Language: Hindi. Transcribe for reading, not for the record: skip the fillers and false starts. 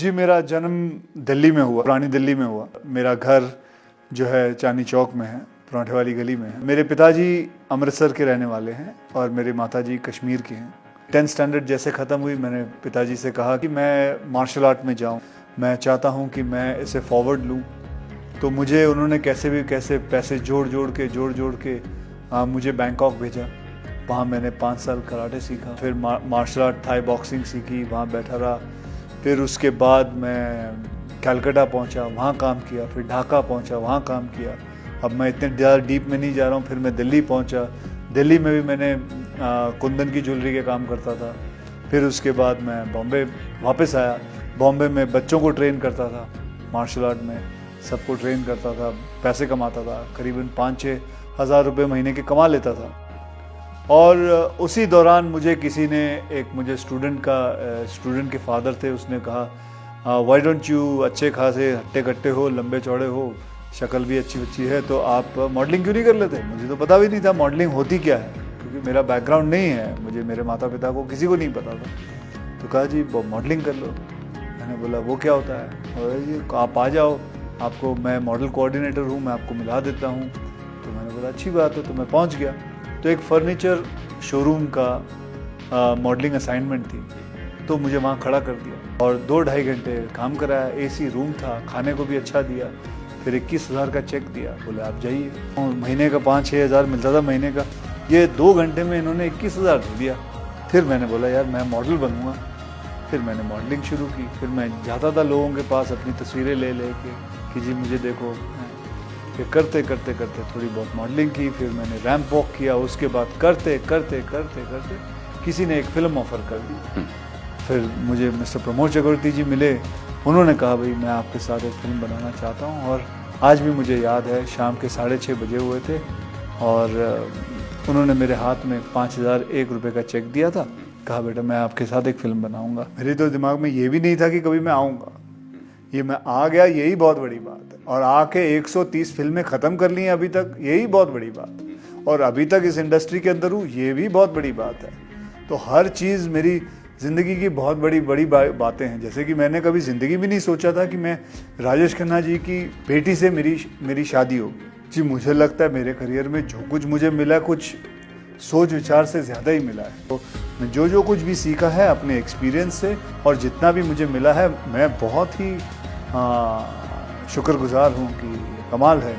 जी, मेरा जन्म दिल्ली में हुआ, पुरानी दिल्ली में हुआ। मेरा घर जो है चांदनी चौक में है, पराठे वाली गली में है। मेरे पिताजी अमृतसर के रहने वाले हैं और मेरी माताजी कश्मीर की हैं। 10th स्टैंडर्ड जैसे ख़त्म हुई, मैंने पिताजी से कहा कि मैं मार्शल आर्ट में जाऊं, मैं चाहता हूं कि मैं इसे फॉरवर्ड लूं। तो मुझे उन्होंने कैसे पैसे जोड़ जोड़ के मुझे बैंकॉक भेजा। वहाँ मैंने 5 साल कराटे सीखा, फिर मार्शल आर्ट थाई बॉक्सिंग सीखी, वहाँ बैठा रहा। फिर उसके बाद मैं कलकत्ता पहुँचा, वहाँ काम किया, फिर ढाका पहुँचा, वहाँ काम किया। अब मैं इतने ज़्यादा डीप में नहीं जा रहा हूँ। फिर मैं दिल्ली पहुँचा, दिल्ली में भी मैंने कुंदन की ज्वेलरी के काम करता था। फिर उसके बाद मैं बॉम्बे वापस आया। बॉम्बे में बच्चों को ट्रेन करता था, मार्शल आर्ट में सबको ट्रेन करता था, पैसे कमाता था, करीबन 5-6 हज़ार रुपये महीने के कमा लेता था। और उसी दौरान मुझे किसी ने मुझे स्टूडेंट के फादर थे, उसने कहा व्हाई डोंट यू, अच्छे खासे हट्टे कट्टे हो, लंबे चौड़े हो, शक्ल भी अच्छी है, तो आप मॉडलिंग क्यों नहीं कर लेते। मुझे तो पता भी नहीं था मॉडलिंग होती क्या है, क्योंकि मेरा बैकग्राउंड नहीं है, मुझे मेरे माता पिता को किसी को नहीं पता था। तो कहा जी मॉडलिंग कर लो। मैंने बोला वो क्या होता है। और जी आप आ जाओ, आपको मैं मॉडल कोऑर्डिनेटर हूँ, मैं आपको मिला देता हूँ। तो मैंने बोला अच्छी बात है। तो मैं पहुँच गया। तो एक फर्नीचर शोरूम का मॉडलिंग असाइनमेंट थी, तो मुझे वहाँ खड़ा कर दिया और 2-2.5 घंटे काम कराया। एसी रूम था, खाने को भी अच्छा दिया। फिर 21,000 का चेक दिया, बोले आप जाइए। और महीने का 5-6 हज़ार मिलता था महीने का, ये 2 घंटे में इन्होंने 21,000 दे दिया। फिर मैंने बोला यार मैं मॉडल बनूँगा। फिर मैंने मॉडलिंग शुरू की। फिर मैं जाता था लोगों के पास अपनी तस्वीरें ले के कि जी मुझे देखो। फिर करते थोड़ी बहुत मॉडलिंग की। फिर मैंने रैंप वॉक किया। उसके बाद करते किसी ने एक फ़िल्म ऑफ़र कर दी। फिर मुझे मिस्टर प्रमोद चक्रवर्ती जी मिले। उन्होंने कहा भाई मैं आपके साथ एक फ़िल्म बनाना चाहता हूँ। और आज भी मुझे याद है, शाम के 6:30 बजे हुए थे और उन्होंने मेरे हाथ में 5,001 रुपये का चेक दिया था। कहा बेटा मैं आपके साथ एक फ़िल्म बनाऊँगा। मेरे तो दिमाग में ये भी नहीं था कि कभी मैं आऊँगा। ये मैं आ गया, यही बहुत बड़ी बात है। और आके 130 फिल्में ख़त्म कर ली हैं अभी तक, यही बहुत बड़ी बात है। और अभी तक इस इंडस्ट्री के अंदर हूँ, ये भी बहुत बड़ी बात है। तो हर चीज़ मेरी ज़िंदगी की बहुत बड़ी बातें हैं। जैसे कि मैंने कभी ज़िंदगी भी नहीं सोचा था कि मैं राजेश खन्ना जी की बेटी से मेरी शादी होगी। जी मुझे लगता है मेरे करियर में जो कुछ मुझे मिला, कुछ सोच विचार से ज़्यादा ही मिला है। तो मैं जो कुछ भी सीखा है अपने एक्सपीरियंस से, और जितना भी मुझे मिला है, मैं बहुत ही शुक्रगुजार हूँ कि कमाल है।